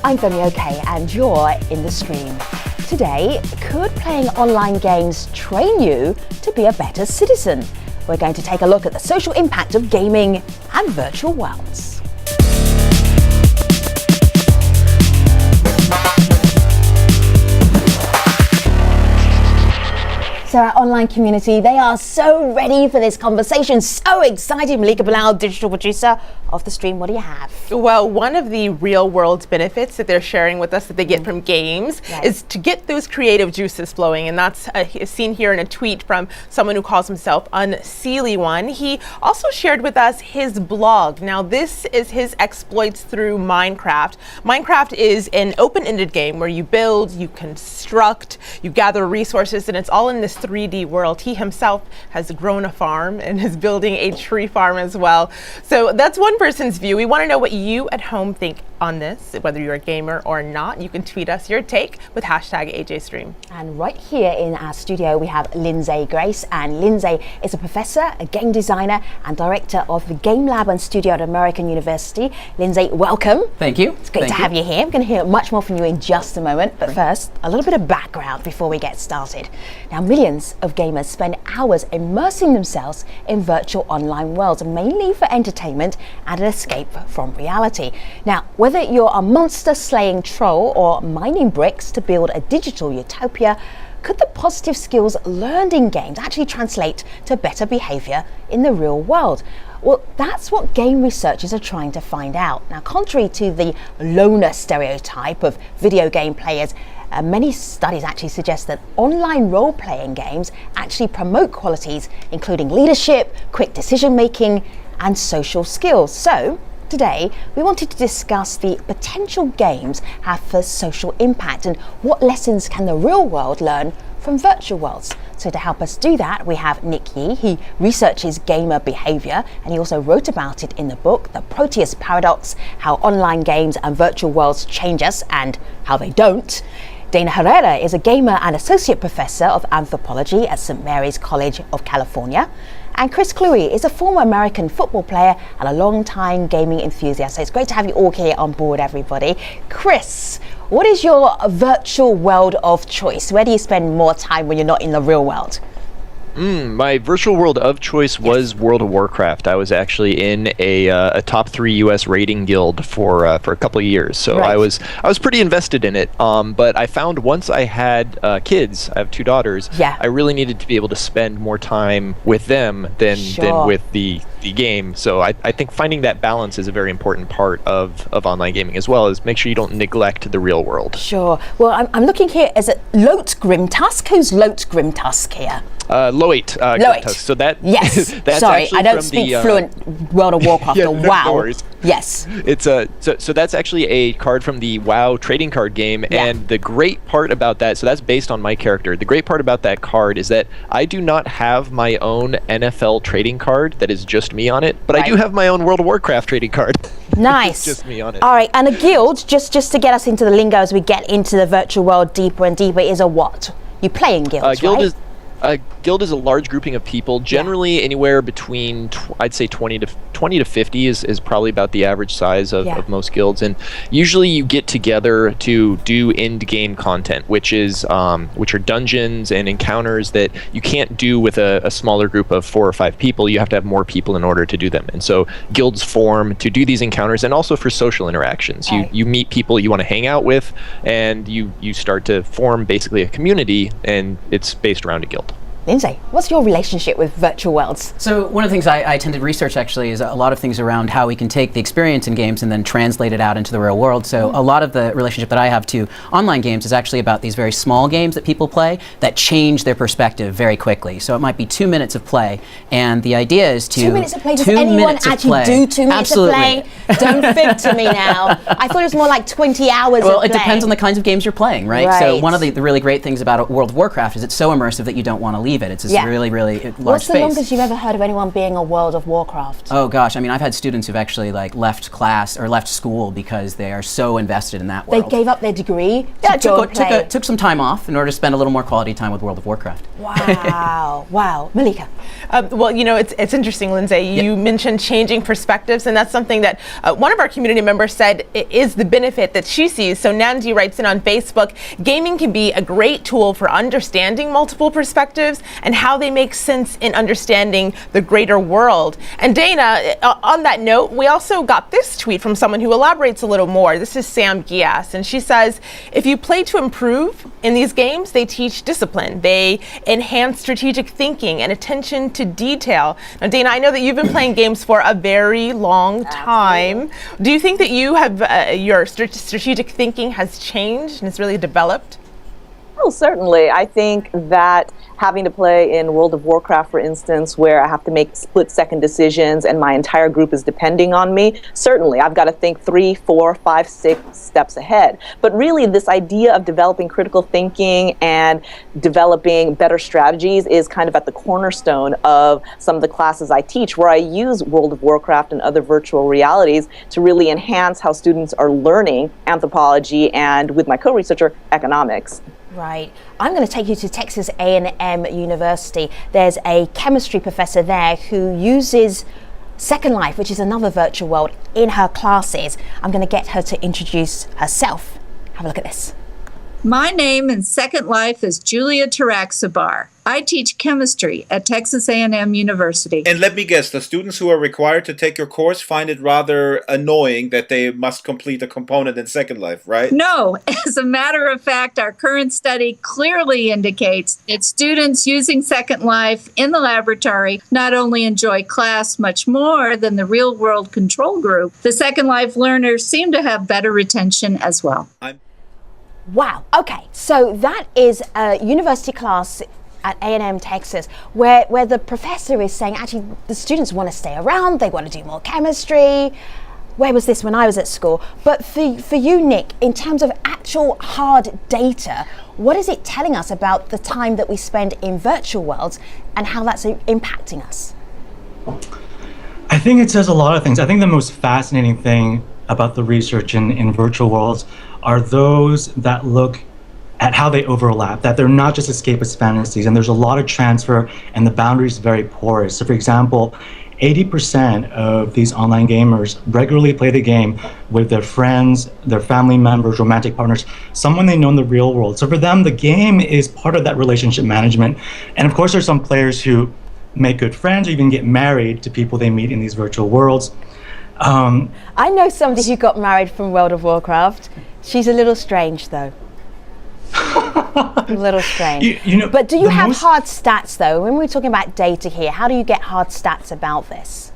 I'm Femi OK and you're in the stream. Today, could playing online games train you to be a better citizen? We're going to take a look at the social impact of gaming and virtual worlds. So our online community, they are so ready for this conversation, so excited. Malika Bilal, digital producer of the stream, what do you have? Well, one of the real world benefits that they're sharing with us that they get from games is to get those creative juices flowing. And that's seen here in a tweet from someone who calls himself Unseelie1. He also shared with us his blog. Now, this is his exploits through Minecraft. Minecraft is an open-ended game where you build, you construct, you gather resources, and it's all in this 3D world. He himself has grown a farm and is building a tree farm as well. So that's one person's view. We want to know what you at home think on this, whether you're a gamer or not. You can tweet us your take with hashtag AJStream. And right here in our studio, we have Lindsay Grace. And Lindsay is a professor, a game designer, and director of the Game Lab and Studio at American University. Lindsay, welcome. Thank you. It's great to have you here. I'm going to hear much more from you in just a moment. But first, a little bit of background before we get started. Now, millions of gamers spend hours immersing themselves in virtual online worlds, mainly for entertainment and an escape from reality. Now, whether you're a monster-slaying troll or mining bricks to build a digital utopia, could the positive skills learned in games actually translate to better behavior in the real world? Well, that's what game researchers are trying to find out. Now, contrary to the loner stereotype of video game players, many studies actually suggest that online role-playing games actually promote qualities including leadership, quick decision-making, and social skills. So, today, we wanted to discuss the potential games have for social impact and what lessons can the real world learn from virtual worlds. So to help us do that, we have Nick Yee. He researches gamer behavior and he also wrote about it in the book, The Proteus Paradox, How Online Games and Virtual Worlds Change Us and How They Don't. Dana Herrera is a gamer and associate professor of anthropology at St. Mary's College of California. And Chris Kluwe is a former American football player and a long-time gaming enthusiast. So it's great to have you all here on board, everybody. Chris, what is your virtual world of choice? Where do you spend more time when you're not in the real world? My virtual world of choice was World of Warcraft. I was actually in a top 3 U.S. rating guild for a couple of years, so I was pretty invested in it. But I found once I had kids, I have 2 daughters. I really needed to be able to spend more time with them than with the game. So I think finding that balance is a very important part of online gaming, as well as make sure you don't neglect the real world. Sure. Well, I'm looking here. Is it Loat Grimtusk? Who's Loat Grimtusk here? Loat Grimtusk. So that that's sorry, I don't speak fluent World of Warcraft or WoW. No worries. Yes. It's so that's actually a card from the WoW trading card game, and the great part about that, so that's based on my character. The great part about that card is that I do not have my own NFL trading card that is just me on it, but I do have my own World of Warcraft trading card. Nice. It's just me on it. All right, and a guild, just to get us into the lingo as we get into the virtual world deeper and deeper, is a what? You play in guilds, right? Guild is a large grouping of people, generally anywhere between, I'd say 20 to 50 is probably about the average size of most guilds. And usually you get together to do end game content, which are dungeons and encounters that you can't do with a smaller group of 4 or 5 people. You have to have more people in order to do them. And so guilds form to do these encounters and also for social interactions. You meet people you want to hang out with, and you start to form basically a community, and it's based around a guild. Lindsay, what's your relationship with virtual worlds? So one of the things I tend to research actually is a lot of things around how we can take the experience in games and then translate it out into the real world. So a lot of the relationship that I have to online games is actually about these very small games that people play that change their perspective very quickly. So it might be 2 minutes of play, and the idea is to 2 minutes of play. Does anyone actually do 2 minutes of play? Don't fib to me now. I thought it was more like 20 hours of play. Well, it depends on the kinds of games you're playing, right? So one of the really great things about World of Warcraft is it's so immersive that you don't want to leave leave it. It's this Yeah. really, really large What's the space. longest you've ever heard of anyone being a World of Warcraft? Oh gosh, I mean, I've had students who've actually like left class or left school because they are so invested in that They world. gave up their degree Yeah, to go and play. took some time off in order to spend a little more quality time with World of Warcraft. Wow, wow. Malika. Well, you know, it's interesting, Lindsay. You mentioned changing perspectives, and that's something that one of our community members said is the benefit that she sees. So Nandi writes in on Facebook, gaming can be a great tool for understanding multiple perspectives and how they make sense in understanding the greater world. And Dana, on that note, we also got this tweet from someone who elaborates a little more. This is Sam Gias, and she says, if you play to improve in these games, they teach discipline. They enhance strategic thinking and attention to detail. Now, Dana, I know that you've been playing games for a very long time. Do you think that you have your strategic thinking has changed and has really developed? Oh, certainly. I think that having to play in World of Warcraft, for instance, where I have to make split-second decisions and my entire group is depending on me, certainly I've got to think 3, 4, 5, 6 steps ahead. But really, this idea of developing critical thinking and developing better strategies is kind of at the cornerstone of some of the classes I teach, where I use World of Warcraft and other virtual realities to really enhance how students are learning anthropology and, with my co-researcher, economics. Right. I'm going to take you to Texas A&M University. There's a chemistry professor there who uses Second Life, which is another virtual world, in her classes. I'm going to get her to introduce herself. Have a look at this. My name in Second Life is Julia Taraxabar. I teach chemistry at Texas A&M University. And let me guess, the students who are required to take your course find it rather annoying that they must complete a component in Second Life, right? No, as a matter of fact, our current study clearly indicates that students using Second Life in the laboratory not only enjoy class much more than the real-world control group, the Second Life learners seem to have better retention as well. Wow. Okay. So that is a university class at A&M Texas where the professor is saying actually the students want to stay around, they want to do more chemistry. Where was this when I was at school? But for you, Nick, in terms of actual hard data, what is it telling us about the time that we spend in virtual worlds and how that's impacting us? I think it says a lot of things. I think the most fascinating thing about the research in virtual worlds are those that look at how they overlap, that they're not just escapist fantasies, and there's a lot of transfer and the boundaries very porous. So for example, 80% of these online gamers regularly play the game with their friends, their family members, romantic partners, someone they know in the real world. So for them, the game is part of that relationship management. And of course, there's some players who make good friends or even get married to people they meet in these virtual worlds. I know somebody who got married from World of Warcraft. She's a little strange, though. A little strange. But do you have hard stats, though? When we're talking about data here, how do you get hard stats about this?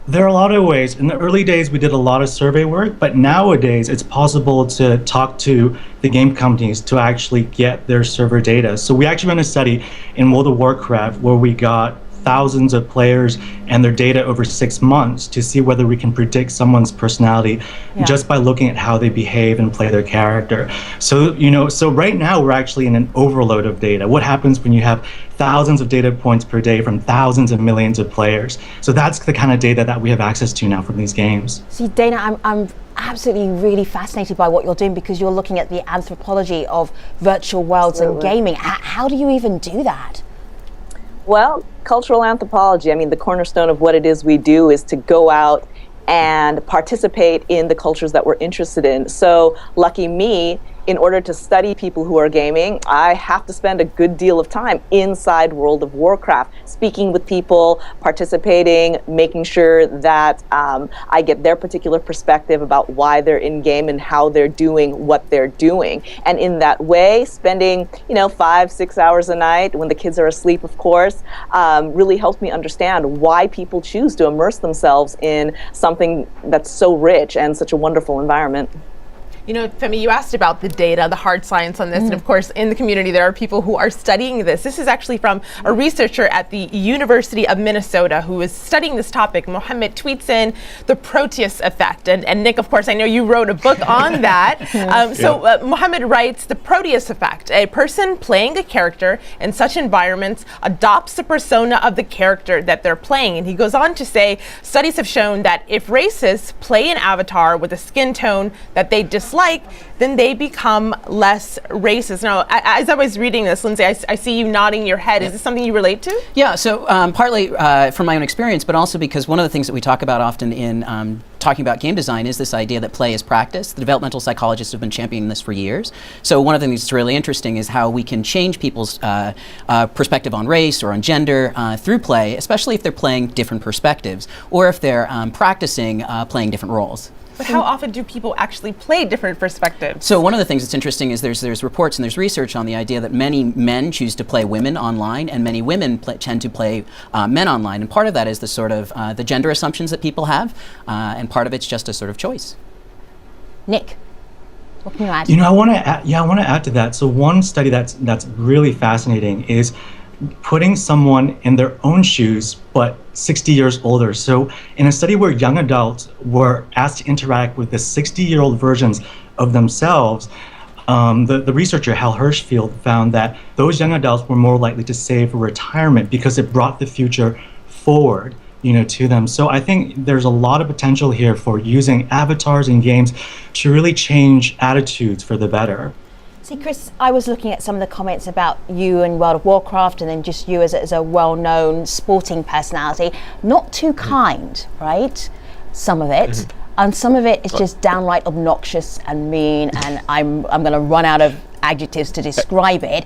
There are a lot of ways. In the early days, we did a lot of survey work, but nowadays it's possible to talk to the game companies to actually get their server data. So we actually ran a study in World of Warcraft where we got thousands of players and their data over 6 months to see whether we can predict someone's personality just by looking at how they behave and play their character. So, so right now we're actually in an overload of data. What happens when you have thousands of data points per day from thousands of millions of players? So that's the kind of data that we have access to now from these games. See, Dana, I'm absolutely really fascinated by what you're doing because you're looking at the anthropology of virtual worlds and gaming. How do you even do that? Well, cultural anthropology, I mean, the cornerstone of what it is we do is to go out and participate in the cultures that we're interested in. So, lucky me, in order to study people who are gaming, I have to spend a good deal of time inside World of Warcraft, speaking with people, participating, making sure that I get their particular perspective about why they're in game and how they're doing what they're doing. And in that way, spending 5-6 hours a night when the kids are asleep, of course, really helps me understand why people choose to immerse themselves in something that's so rich and such a wonderful environment. You know, Femi, you asked about the data, the hard science on this, and of course, in the community, there are people who are studying this. This is actually from a researcher at the University of Minnesota who is studying this topic. Mohammed tweets in the Proteus effect. And Nick, of course, I know you wrote a book on that. Mohammed writes, the Proteus effect. A person playing a character in such environments adopts the persona of the character that they're playing. And he goes on to say, studies have shown that if racists play an avatar with a skin tone that they dislike, then they become less racist. Now, as I was reading this, Lindsay, I see you nodding your head. Is this something you relate to? Yeah, so partly from my own experience, but also because one of the things that we talk about often in talking about game design is this idea that play is practice. The developmental psychologists have been championing this for years. So one of the things that's really interesting is how we can change people's perspective on race or on gender through play, especially if they're playing different perspectives or if they're practicing playing different roles. But how often do people actually play different perspectives? So one of the things that's interesting is there's reports and there's research on the idea that many men choose to play women online and many women tend to play men online. And part of that is the sort of the gender assumptions that people have, and part of it's just a sort of choice. Nick, what can you add? You know, I want to add to that. So one study that's really fascinating is putting someone in their own shoes, but 60 years older. So in a study where young adults were asked to interact with the 60-year-old versions of themselves, the researcher, Hal Hirschfield, found that those young adults were more likely to save for retirement because it brought the future forward, to them. So I think there's a lot of potential here for using avatars in games to really change attitudes for the better. See, Chris, I was looking at some of the comments about you in World of Warcraft and then just you as a well-known sporting personality. Not too kind, right? Some of it. And some of it is just downright obnoxious and mean, and I'm going to run out of adjectives to describe it.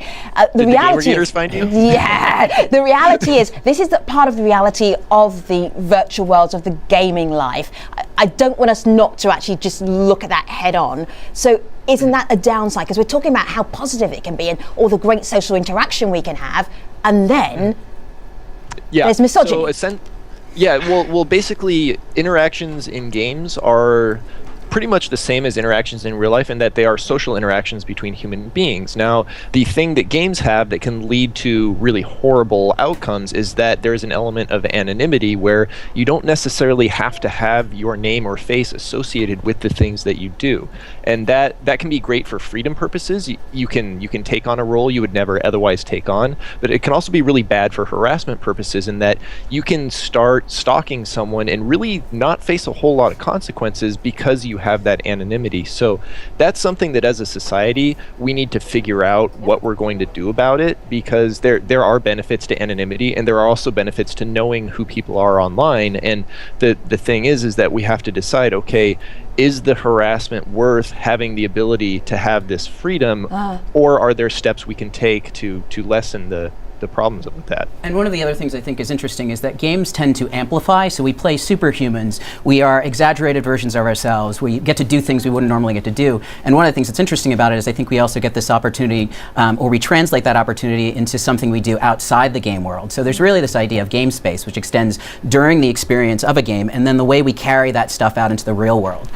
The reality is, find you? Yeah, the reality is, this is part of the reality of the virtual worlds of the gaming life. I don't want us not to actually just look at that head on. So isn't that a downside? Because we're talking about how positive it can be and all the great social interaction we can have, and then there's misogyny. So well, basically, interactions in games are pretty much the same as interactions in real life in that they are social interactions between human beings. Now, the thing that games have that can lead to really horrible outcomes is that there is an element of anonymity where you don't necessarily have to have your name or face associated with the things that you do. And that can be great for freedom purposes. You can take on a role you would never otherwise take on, but it can also be really bad for harassment purposes in that you can start stalking someone and really not face a whole lot of consequences because you have that anonymity. So that's something that as a society we need to figure out what we're going to do about it, because there are benefits to anonymity and there are also benefits to knowing who people are online. And the thing is that we have to decide, okay, is the harassment worth having the ability to have this freedom, or are there steps we can take to lessen the problems with that? And one of the other things I think is interesting is that games tend to amplify. So we play superhumans. We are exaggerated versions of ourselves. We get to do things we wouldn't normally get to do. And one of the things that's interesting about it is I think we also get this opportunity, or we translate that opportunity into something we do outside the game world. So there's really this idea of game space, which extends during the experience of a game, and then the way we carry that stuff out into the real world.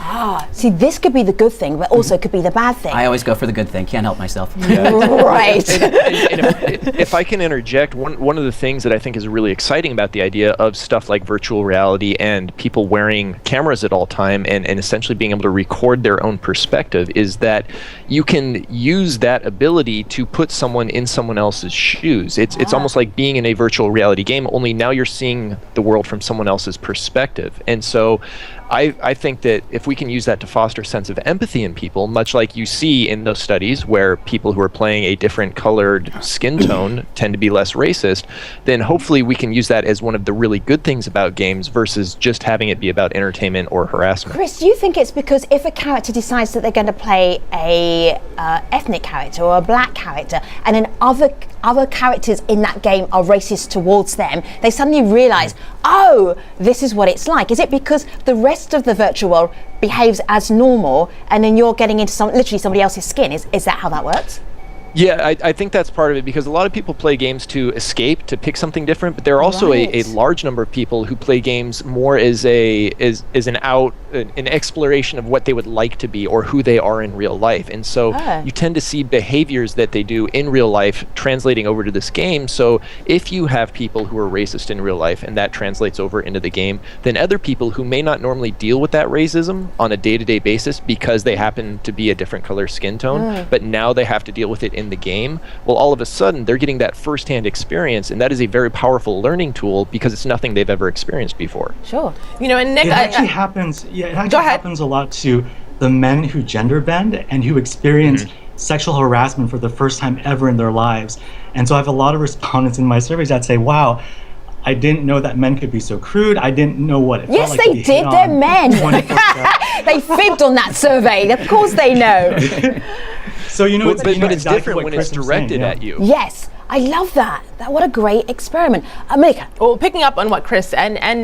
See, this could be the good thing, but also could be the bad thing. I always go for the good thing. Can't help myself. Right. And if I can interject, one of the things that I think is really exciting about the idea of stuff like virtual reality and people wearing cameras at all time and essentially being able to record their own perspective is that you can use that ability to put someone in someone else's shoes. It's almost like being in a virtual reality game, only now you're seeing the world from someone else's perspective. And so I think that if we can use that to foster a sense of empathy in people, much like you see in those studies where people who are playing a different colored skin tone tend to be less racist, then hopefully we can use that as one of the really good things about games versus just having it be about entertainment or harassment. Chris, do you think it's because if a character decides that they're going to play a ethnic character or a black character, and then other characters in that game are racist towards them, they suddenly realize, oh, this is what it's like? Is it because the rest of the virtual world behaves as normal and then you're getting into literally somebody else's skin? Is that how that works? Yeah, I think that's part of it, because a lot of people play games to escape, to pick something different, but there are also a large number of people who play games more as an exploration of what they would like to be or who they are in real life. And so you tend to see behaviors that they do in real life translating over to this game. So if you have people who are racist in real life and that translates over into the game, then other people who may not normally deal with that racism on a day-to-day basis because they happen to be a different color skin tone, but now they have to deal with it in the game, well, all of a sudden they're getting that first-hand experience, and that is a very powerful learning tool because it's nothing they've ever experienced before. Sure. You know, and Nick, it actually happens. Yeah, it actually happens a lot to the men who gender bend and who experience sexual harassment for the first time ever in their lives. And so I have a lot of respondents in my surveys that say, "Wow, I didn't know that men could be so crude. I didn't know what it felt like to be hit on." Yes, they did. They're men. They fibbed on that survey. Of course they know. So you know, but it's different when it's directed at you. Yes, I love that. What a great experiment. America. Well, picking up on what Chris and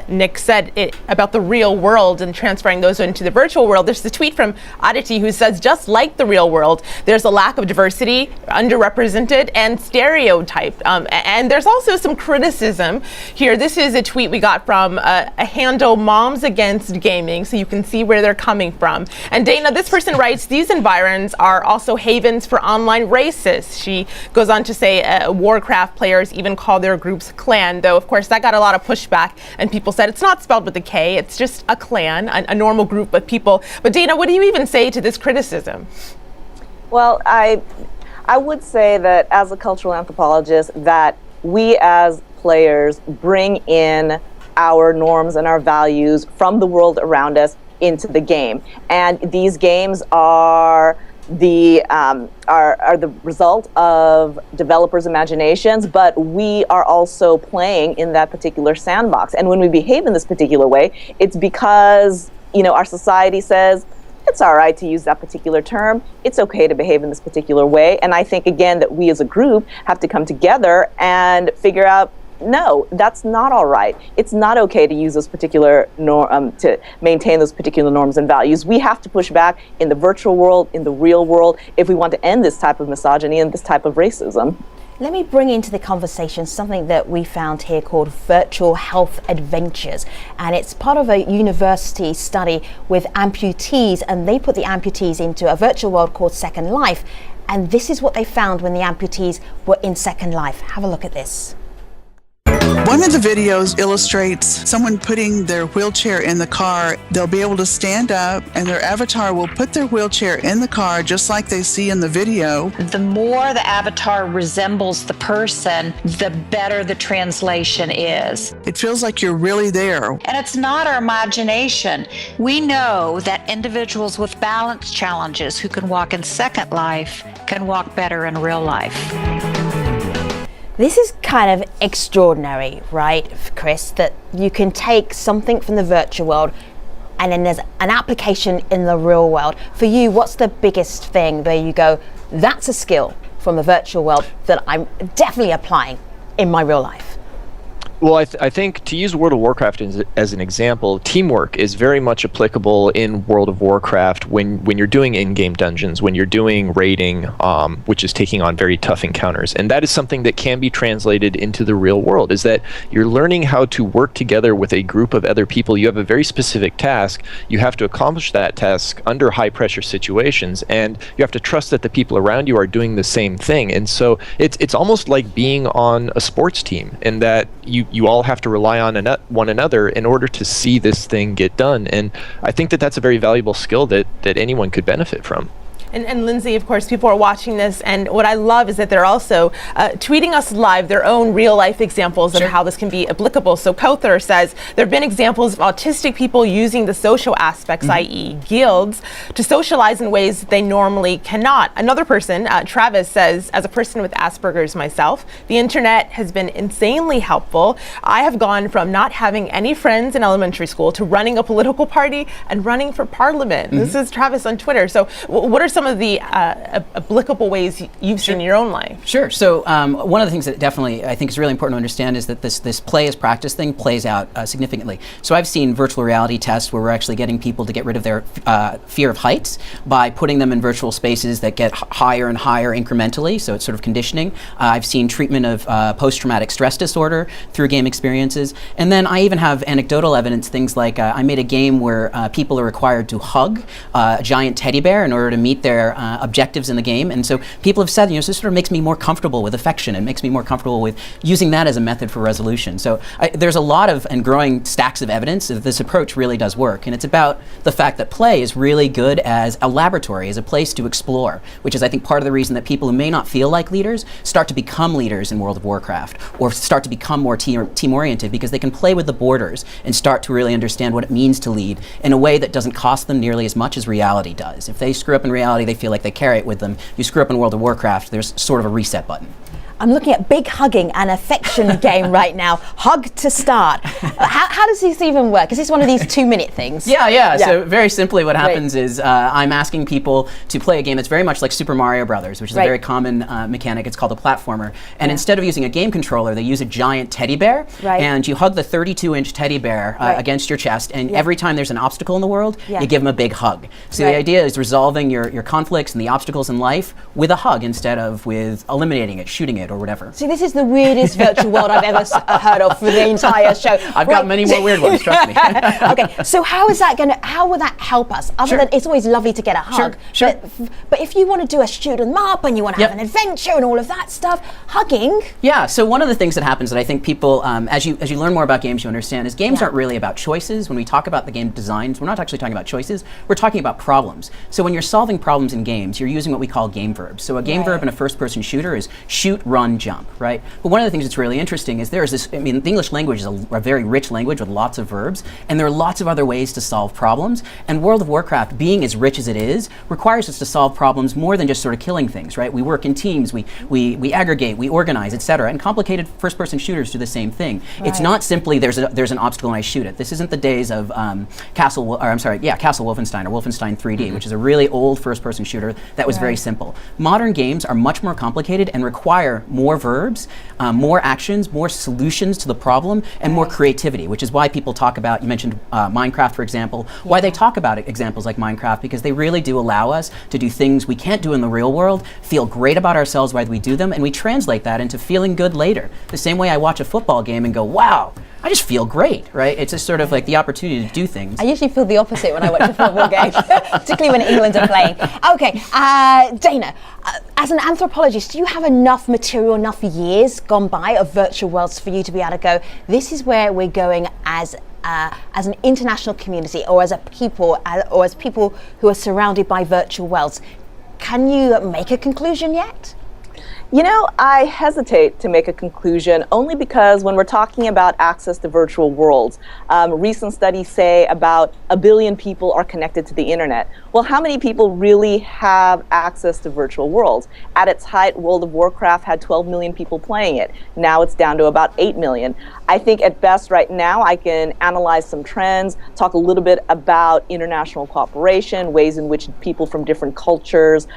Nick said about the real world and transferring those into the virtual world, there's a tweet from Aditi who says, just like the real world, there's a lack of diversity, underrepresented, and stereotyped. And there's also some criticism here. This is a tweet we got from a handle, Moms Against Gaming, so you can see where they're coming from. And Dana, this person writes, these environs are also havens for online racists. She goes on to say Warcraft players even call their groups clan, though of course that got a lot of pushback and people said it's not spelled with a K, it's just a clan, a normal group of people. But Dana, what do you even say to this criticism? Well, I would say that as a cultural anthropologist, that we as players bring in our norms and our values from the world around us into the game. And these games are the result of developers' imaginations, but we are also playing in that particular sandbox. And when we behave in this particular way, it's because, you know, our society says it's all right to use that particular term. It's okay to behave in this particular way. And I think, again, that we as a group have to come together and figure out, no, that's not all right. It's not okay to use those particular to maintain those particular norms and values. We have to push back in the virtual world, in the real world, if we want to end this type of misogyny and this type of racism. Let me bring into the conversation something that we found here called Virtual Health Adventures. And it's part of a university study with amputees, and they put the amputees into a virtual world called Second Life. And this is what they found when the amputees were in Second Life. Have a look at this. One of the videos illustrates someone putting their wheelchair in the car. They'll be able to stand up and their avatar will put their wheelchair in the car just like they see in the video. The more the avatar resembles the person, the better the translation is. It feels like you're really there. And it's not our imagination. We know that individuals with balance challenges who can walk in Second Life can walk better in real life. This is kind of extraordinary, right, Chris, that you can take something from the virtual world and then there's an application in the real world. For you, what's the biggest thing where you go, that's a skill from the virtual world that I'm definitely applying in my real life? Well, I think to use World of Warcraft as an example, teamwork is very much applicable in World of Warcraft when you're doing in-game dungeons, when you're doing raiding, which is taking on very tough encounters. And that is something that can be translated into the real world, is that you're learning how to work together with a group of other people. You have a very specific task. You have to accomplish that task under high-pressure situations, and you have to trust that the people around you are doing the same thing. And so it's almost like being on a sports team, in that you all have to rely on one another in order to see this thing get done. And I think that that's a very valuable skill that anyone could benefit from. And Lindsay, of course, people are watching this, and what I love is that they're also tweeting us live their own real-life examples of how this can be applicable. So Kothar says, there have been examples of autistic people using the social aspects, i.e. guilds, to socialize in ways that they normally cannot. Another person, Travis, says, as a person with Asperger's myself, the internet has been insanely helpful. I have gone from not having any friends in elementary school to running a political party and running for parliament. This is Travis on Twitter. So what are some some of the applicable ways you've seen in your own life? Sure. So one of the things that definitely I think is really important to understand is that this play as practice thing plays out significantly. So I've seen virtual reality tests where we're actually getting people to get rid of their fear of heights by putting them in virtual spaces that get higher and higher incrementally. So it's sort of conditioning. I've seen treatment of post-traumatic stress disorder through game experiences. And then I even have anecdotal evidence, things like I made a game where people are required to hug a giant teddy bear in order to meet their objectives in the game. And so people have said, this sort of makes me more comfortable with affection and makes me more comfortable with using that as a method for resolution. So there's a lot of and growing stacks of evidence that this approach really does work. And it's about the fact that play is really good as a laboratory, as a place to explore, which is I think part of the reason that people who may not feel like leaders start to become leaders in World of Warcraft or start to become more team-oriented because they can play with the borders and start to really understand what it means to lead in a way that doesn't cost them nearly as much as reality does. If they screw up in reality, they feel like they carry it with them. You screw up in World of Warcraft, there's sort of a reset button. I'm looking at big hugging and affection game right now. Hug to start. How does this even work? Is this one of these 2-minute things? Yeah. So very simply what happens is I'm asking people to play a game that's very much like Super Mario Brothers, which is a very common mechanic. It's called a platformer. And instead of using a game controller, they use a giant teddy bear. And you hug the 32-inch teddy bear against your chest. And every time there's an obstacle in the world, you give them a big hug. So the idea is resolving your conflicts and the obstacles in life with a hug instead of with eliminating it, shooting it, or whatever. See, this is the weirdest virtual world I've ever heard of for the entire show. I've got many more weird ones, trust me. Okay, so how will that help us? Other than it's always lovely to get a hug. Sure. But if you want to do a shoot 'em up and you want to have an adventure and all of that stuff, hugging. Yeah, so one of the things that happens that I think people, as you learn more about games, you understand is games aren't really about choices. When we talk about the game designs, we're not actually talking about choices, we're talking about problems. So when you're solving problems in games, you're using what we call game verbs. So a game verb in a first-person shooter is shoot, run, jump, right? But one of the things that's really interesting is there's this, the English language is a very rich language with lots of verbs, and there are lots of other ways to solve problems, and World of Warcraft, being as rich as it is, requires us to solve problems more than just sort of killing things, right? We work in teams, we aggregate, we organize, etc. And complicated first-person shooters do the same thing. It's not simply there's an obstacle and I shoot it. This isn't the days of Castle Wolfenstein or Wolfenstein 3D, which is a really old first-person shooter that was very simple. Modern games are much more complicated and require more verbs, more actions, more solutions to the problem, and more creativity, which is why people talk about, you mentioned Minecraft, for example, why they talk about examples like Minecraft, because they really do allow us to do things we can't do in the real world, feel great about ourselves while we do them, and we translate that into feeling good later. The same way I watch a football game and go, wow, I just feel great, right? It's just sort of like the opportunity to do things. I usually feel the opposite when I watch a football game, particularly when England are playing. Okay, Dana, as an anthropologist, do you have enough material, enough years gone by of virtual worlds for you to be able to go, this is where we're going as an international community or as people who are surrounded by virtual worlds? Can you make a conclusion yet? You know, I hesitate to make a conclusion only because when we're talking about access to virtual worlds, recent studies say about 1 billion people are connected to the internet. Well, how many people really have access to virtual worlds? At its height, World of Warcraft had 12 million people playing it. Now it's down to about 8 million. I think at best right now I can analyze some trends, talk a little bit about international cooperation, ways in which people from different cultures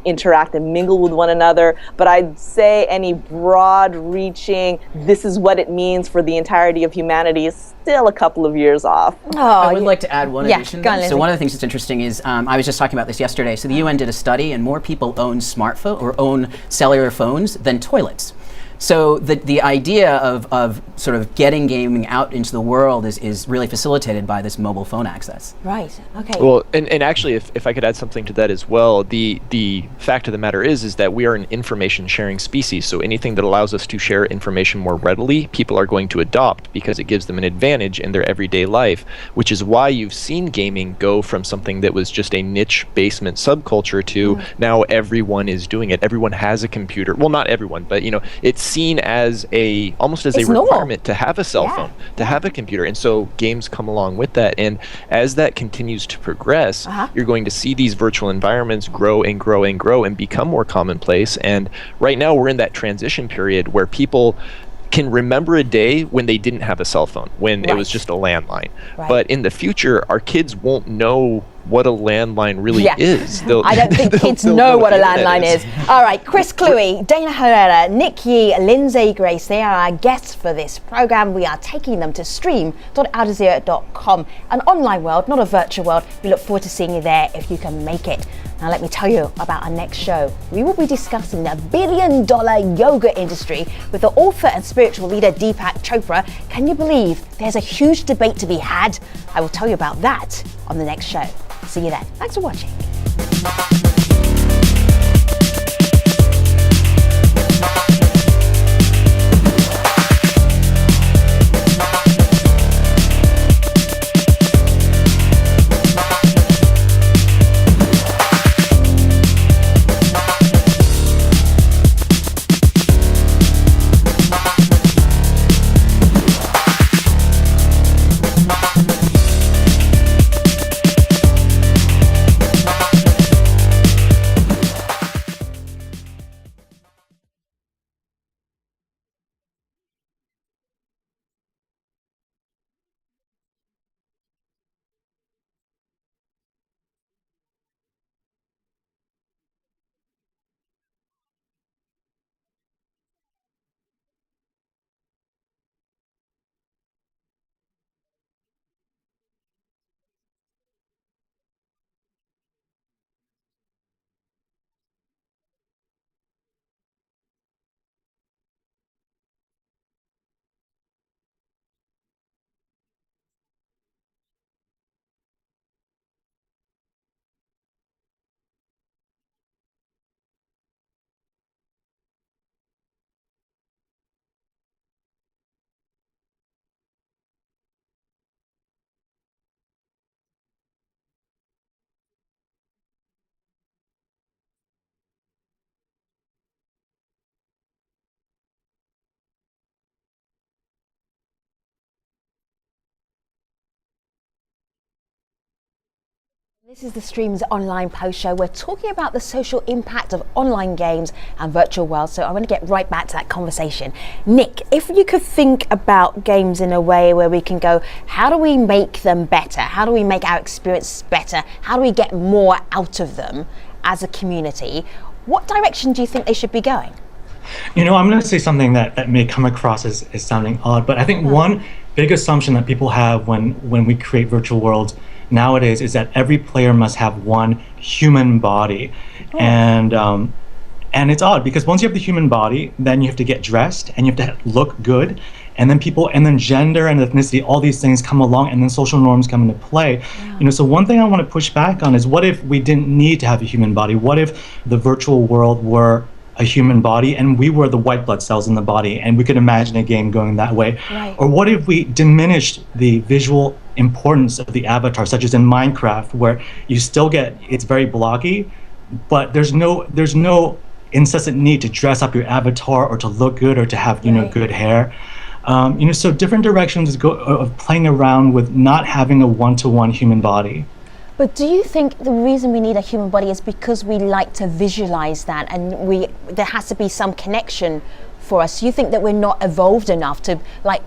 interact and mingle with one another. But I'd say any broad-reaching, this is what it means for the entirety of humanity is still a couple of years off. I would like to add one addition. Go on, Lindsay. So one of the things that's interesting is I was just talking about this yesterday. So the UN did a study, and more people own smartphone or own cellular phones than toilets. So the idea of sort of getting gaming out into the world is really facilitated by this mobile phone access. Right, okay. Well, and actually, if I could add something to that as well, the fact of the matter is that we are an information sharing species. So anything that allows us to share information more readily, people are going to adopt because it gives them an advantage in their everyday life, which is why you've seen gaming go from something that was just a niche basement subculture to now everyone is doing it. Everyone has a computer. Well, not everyone, but it's seen as almost as a requirement to have a cell phone, to have a computer, and so games come along with that. And as that continues to progress, you're going to see these virtual environments grow and grow and grow and become more commonplace. And right now we're in that transition period where people can remember a day when they didn't have a cell phone, when it was just a landline. But in the future, our kids won't know what a landline really is. I don't think kids know what a landline is. All right, Chris Kluwe, Dana Herrera, Nick Yee, Lindsay Grace, they are our guests for this program. We are taking them to stream.aljazeera.com, an online world, not a virtual world. We look forward to seeing you there if you can make it. Now let me tell you about our next show. We will be discussing the billion-dollar yoga industry with the author and spiritual leader Deepak Chopra. Can you believe there's a huge debate to be had? I will tell you about that on the next show. See you then. Thanks for watching. This is the Stream's online post show. We're talking about the social impact of online games and virtual worlds. So I want to get right back to that conversation. Nick, if you could think about games in a way where we can go, how do we make them better? How do we make our experience better? How do we get more out of them as a community? What direction do you think they should be going? You know, I'm going to say something that may come across as sounding odd, but I think one big assumption that people have when we create virtual worlds nowadays is that every player must have one human body. And it's odd because once you have the human body, then you have to get dressed and you have to look good. And then gender and ethnicity, all these things come along, and then social norms come into play. You know, so one thing I want to push back on is, what if we didn't need to have a human body? What if the virtual world were a human body and we were the white blood cells in the body, and we could imagine a game going that way? Or what if we diminished the visual importance of the avatar, such as in Minecraft, where you still get, it's very blocky, but there's no incessant need to dress up your avatar or to look good or to have good hair. You know, so different directions of playing around with not having a one-to-one human body. But do you think the reason we need a human body is because we like to visualize that, and there has to be some connection for us? You think that we're not evolved enough to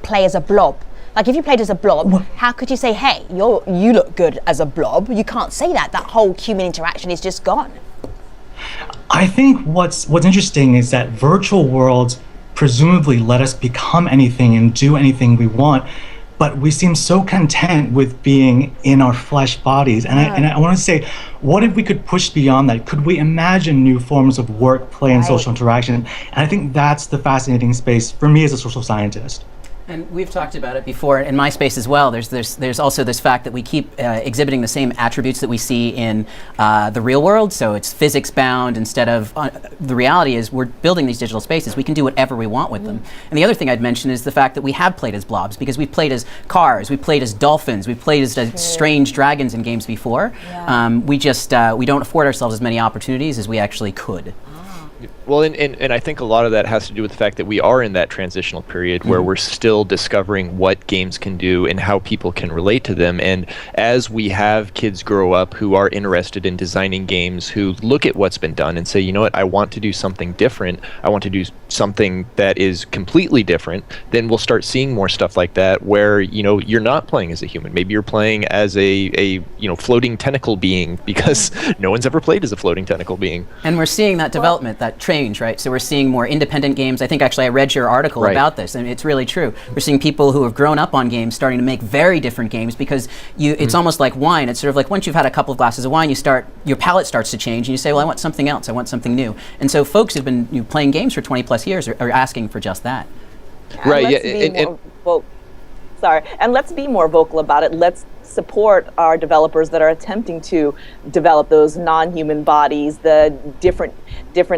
play as a blob? Like if you played as a blob, how could you say, hey, you look good as a blob? You can't say that. That whole human interaction is just gone. I think what's interesting is that virtual worlds presumably let us become anything and do anything we want, but we seem so content with being in our flesh bodies. And I want to say, what if we could push beyond that? Could we imagine new forms of work, play, and social interaction? And I think that's the fascinating space for me as a social scientist. And we've talked about it before in my space as well. There's also this fact that we keep exhibiting the same attributes that we see in the real world. So it's physics bound instead of the reality is we're building these digital spaces. We can do whatever we want with them. And the other thing I'd mention is the fact that we have played as blobs, because we've played as cars, we've played as dolphins, we've played as strange dragons in games before. We don't afford ourselves as many opportunities as we actually could. Well, and I think a lot of that has to do with the fact that we are in that transitional period where we're still discovering what games can do and how people can relate to them. And as we have kids grow up who are interested in designing games, who look at what's been done and say, you know what, I want to do something different. I want to do something that is completely different. Then we'll start seeing more stuff like that where, you know, you're not playing as a human. Maybe you're playing as a floating tentacle being because no one's ever played as a floating tentacle being. And we're seeing that development, that change, right? So we're seeing more independent games. I think actually I read your article about this, and it's really true. We're seeing people who have grown up on games starting to make very different games because it's almost like wine. It's sort of like once you've had a couple of glasses of wine, your palate starts to change, and you say, well, I want something else. I want something new. And so folks who've been playing games for 20 plus years are asking for just that. Right. And let's be more vocal about it. Let's support our developers that are attempting to develop those non-human bodies, the different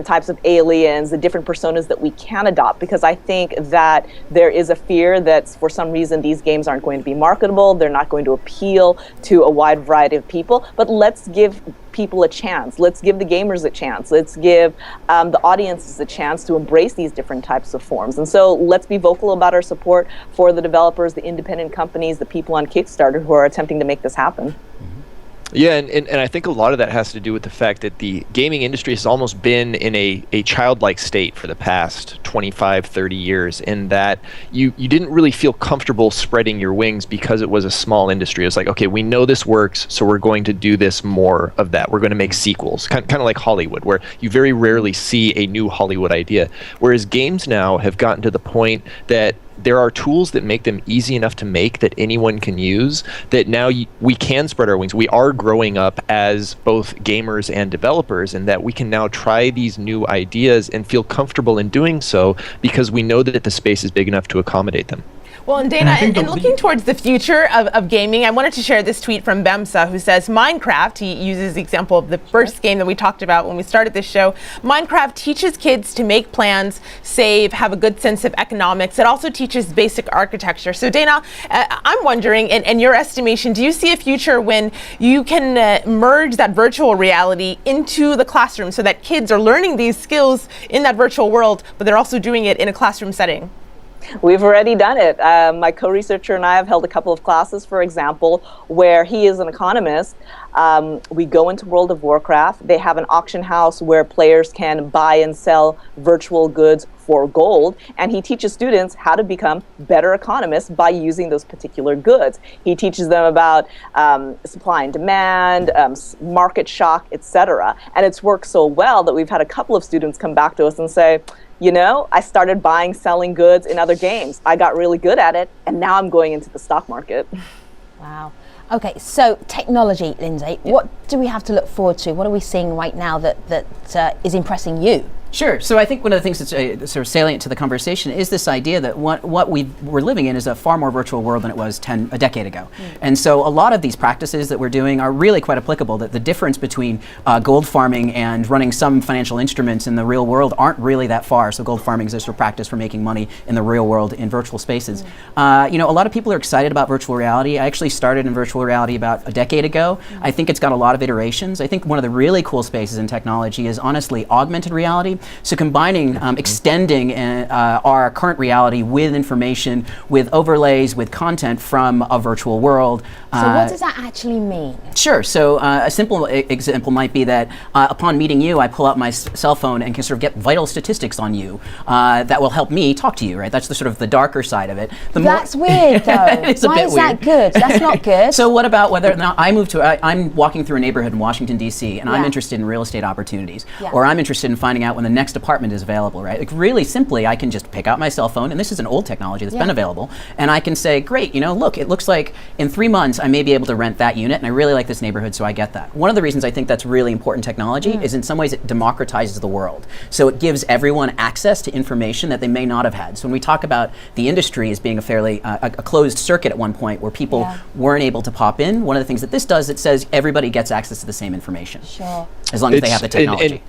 types of aliens, the different personas that we can adopt, because I think that there is a fear that for some reason these games aren't going to be marketable, they're not going to appeal to a wide variety of people. But let's give people a chance. Let's give the gamers a chance. Let's give the audiences a chance to embrace these different types of forms. And so let's be vocal about our support for the developers, the independent companies, the people on Kickstarter who are attempting to make this happen. Yeah, and I think a lot of that has to do with the fact that the gaming industry has almost been in a childlike state for the past 25, 30 years, in that you didn't really feel comfortable spreading your wings because it was a small industry. It's like, okay, we know this works, so we're going to do this more of that. We're going to make sequels, kind of like Hollywood, where you very rarely see a new Hollywood idea. Whereas games now have gotten to the point that there are tools that make them easy enough to make that anyone can use, that now we can spread our wings. We are growing up as both gamers and developers, and that we can now try these new ideas and feel comfortable in doing so because we know that the space is big enough to accommodate them. Well, and Dana, and looking towards the future of gaming, I wanted to share this tweet from Bemsa, who says, Minecraft, he uses the example of the first game that we talked about when we started this show, Minecraft teaches kids to make plans, save, have a good sense of economics. It also teaches basic architecture. So Dana, I'm wondering, in your estimation, do you see a future when you can merge that virtual reality into the classroom so that kids are learning these skills in that virtual world, but they're also doing it in a classroom setting? We've already done it. My co-researcher and I have held a couple of classes, for example, where he is an economist. We go into World of Warcraft. They have an auction house where players can buy and sell virtual goods for gold, and he teaches students how to become better economists by using those particular goods. He teaches them about supply and demand, market shock, etc. And it's worked so well that we've had a couple of students come back to us and say, you know, I started buying, selling goods in other games. I got really good at it, and now I'm going into the stock market. Wow. Okay, so technology, Lindsay, what do we have to look forward to? What are we seeing right now that is impressing you? Sure. So I think one of the things that's sort of salient to the conversation is this idea that what we're living in is a far more virtual world than it was a decade ago. And so a lot of these practices that we're doing are really quite applicable. That the difference between gold farming and running some financial instruments in the real world aren't really that far. So gold farming is a sort of practice for making money in the real world in virtual spaces. A lot of people are excited about virtual reality. I actually started in virtual reality about a decade ago. I think it's got a lot of iterations. I think one of the really cool spaces in technology is honestly augmented reality. So combining, extending our current reality with information, with overlays, with content from a virtual world. So what does that actually mean? Sure. So a simple example might be that upon meeting you, I pull out my cell phone and can sort of get vital statistics on you that will help me talk to you, right? That's the sort of the darker side of it. That's weird, though. Why is that good? That's not good. So what about whether now I'm walking through a neighborhood in Washington, D.C., and I'm interested in real estate opportunities, or I'm interested in finding out when the next apartment is available, right? Like really simply, I can just pick out my cell phone, and this is an old technology that's been available, and I can say, great, look, it looks like in 3 months I may be able to rent that unit, and I really like this neighborhood, so I get that. One of the reasons I think that's really important technology is in some ways it democratizes the world. So it gives everyone access to information that they may not have had. So when we talk about the industry as being a fairly a closed circuit at one point where people weren't able to pop in, one of the things that this does, it says everybody gets access to the same information. Sure. As long as they have the technology.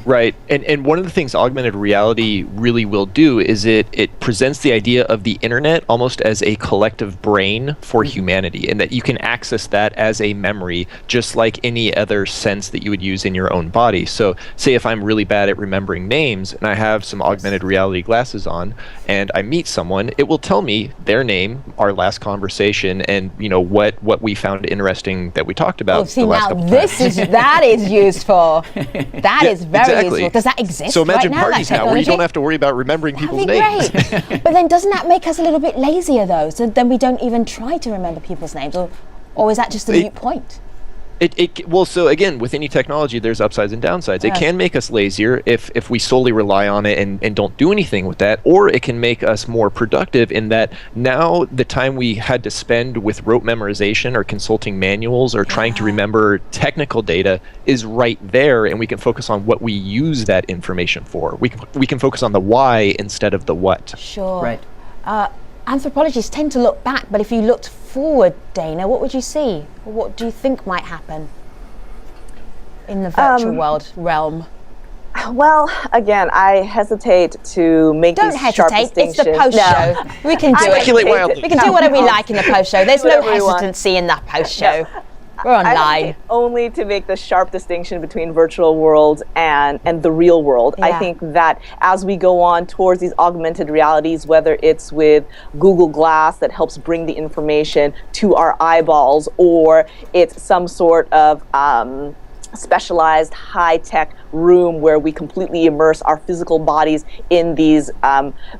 Right, and one of the things augmented reality really will do is it presents the idea of the internet almost as a collective brain for humanity, and that you can access that as a memory, just like any other sense that you would use in your own body. So say if I'm really bad at remembering names and I have some augmented reality glasses on and I meet someone, it will tell me their name, our last conversation, and what we found interesting that we talked about. Oh, see, now that is useful. That is very useful. Does that exist? So imagine right now, parties now where you don't have to worry about remembering people's names. Great. But then doesn't that make us a little bit lazier though? So then we don't even try to remember people's names, or is that just a moot point? Well, so again, with any technology, there's upsides and downsides. It can make us lazier if we solely rely on it and don't do anything with that, or it can make us more productive in that now the time we had to spend with rote memorization or consulting manuals or trying to remember technical data is right there, and we can focus on what we use that information for. We can focus on the why instead of the what. Sure. Right. Anthropologists tend to look back, but if you looked forward, Dana, what would you see? What do you think might happen in the virtual world realm? Well, again, I hesitate to make these sharp distinctions. It's the post show. We can do it. We can do whatever we like in the post show. There's no hesitancy in that post show. We're online. I hesitate only to make the sharp distinction between virtual worlds and the real world. Yeah. I think that as we go on towards these augmented realities, whether it's with Google Glass that helps bring the information to our eyeballs, or it's some sort of specialized high-tech room where we completely immerse our physical bodies in these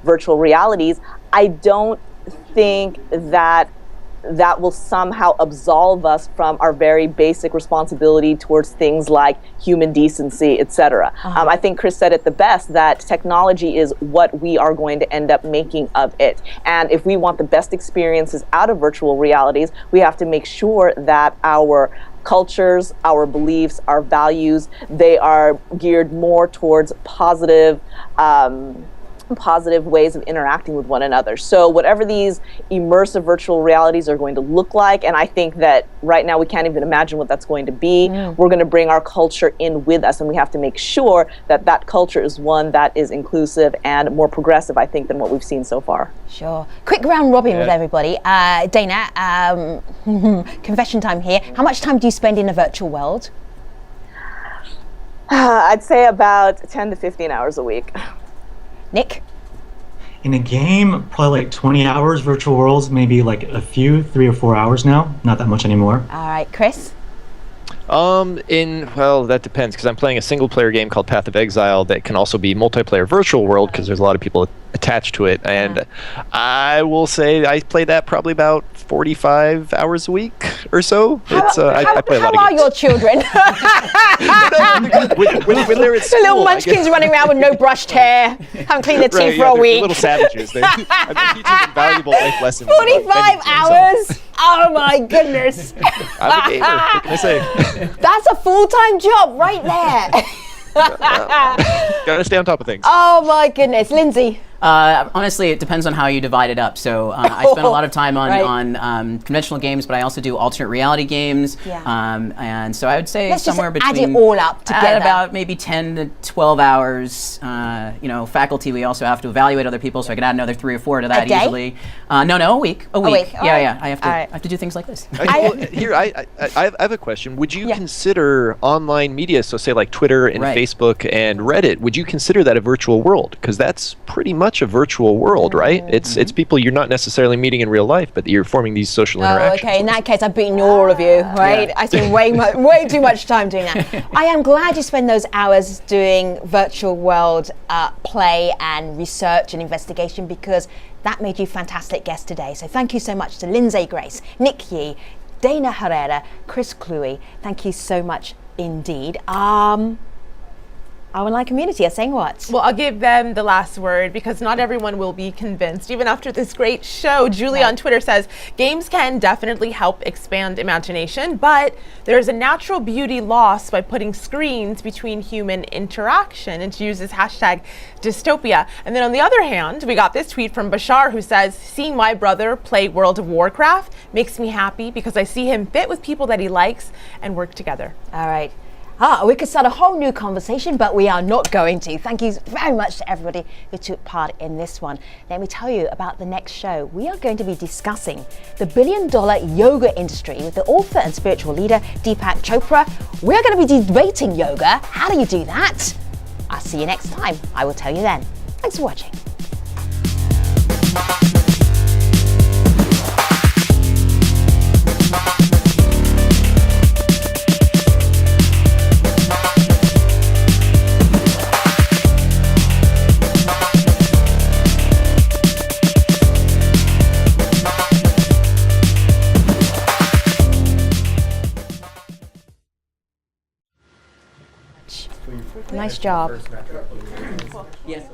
virtual realities, I don't think that will somehow absolve us from our very basic responsibility towards things like human decency, etc. I think Chris said it the best, that technology is what we are going to end up making of it. And if we want the best experiences out of virtual realities, we have to make sure that our cultures, our beliefs, our values, they are geared more towards positive ways of interacting with one another. So whatever these immersive virtual realities are going to look like, and I think that right now we can't even imagine what that's going to be, we're going to bring our culture in with us, and we have to make sure that that culture is one that is inclusive and more progressive, I think, than what we've seen so far. Sure. Quick round robin with everybody. Dana, confession time here. How much time do you spend in a virtual world? I'd say about 10 to 15 hours a week. Nick? In a game, probably like 20 hours. Virtual worlds, maybe like 3 or 4 hours now. Not that much anymore. All right, Chris? Well, that depends, because I'm playing a single player game called Path of Exile that can also be multiplayer virtual world, because there's a lot of people attached to it, and I will say I play that probably about 45 hours a week or so. I play a lot of games. How are your children? when they're at school, the little munchkins running around with no brushed hair, haven't cleaned their teeth for a week. Little savages. I've been teaching them valuable life lessons. 45 hours? Oh my goodness. I'm a gamer. What can I say? That's a full-time job right there. Gotta stay on top of things. Oh my goodness. Lindsay? Honestly, it depends on how you divide it up. So I spend a lot of time on conventional games, but I also do alternate reality games. And so I would say somewhere between... add it all up together. About maybe 10 to 12 hours. Faculty, we also have to evaluate other people, so I can add another 3 or 4 to that easily. No, a week. A week. Yeah. I have to do things like this. I have a question. Would you consider online media, so say like Twitter and Facebook and Reddit, would you consider that a virtual world? Because that's pretty much a virtual world, right? It's people you're not necessarily meeting in real life, but you're forming these social interactions. Okay, in that case, I've beaten all of you, right? I spend way too much time doing that. I am glad you spend those hours doing virtual world play and research and investigation, because that made you fantastic guests today. So thank you so much to Lindsay Grace, Nick Yee, Dana Herrera, Chris Kluwe. Thank you so much indeed. Our online community are saying what? Well, I'll give them the last word, because not everyone will be convinced, even after this great show. Julie on Twitter says, games can definitely help expand imagination, but there's a natural beauty lost by putting screens between human interaction. And she uses hashtag dystopia. And then on the other hand, we got this tweet from Bashar, who says, seeing my brother play World of Warcraft makes me happy because I see him fit with people that he likes and work together. All right. We could start a whole new conversation, but we are not going to. Thank you very much to everybody who took part in this one. Let me tell you about the next show. We are going to be discussing the billion-dollar yoga industry with the author and spiritual leader Deepak Chopra. We're going to be debating yoga. How do you do that? I'll see you next time. I will tell you then. Thanks for watching. Nice job. Yes.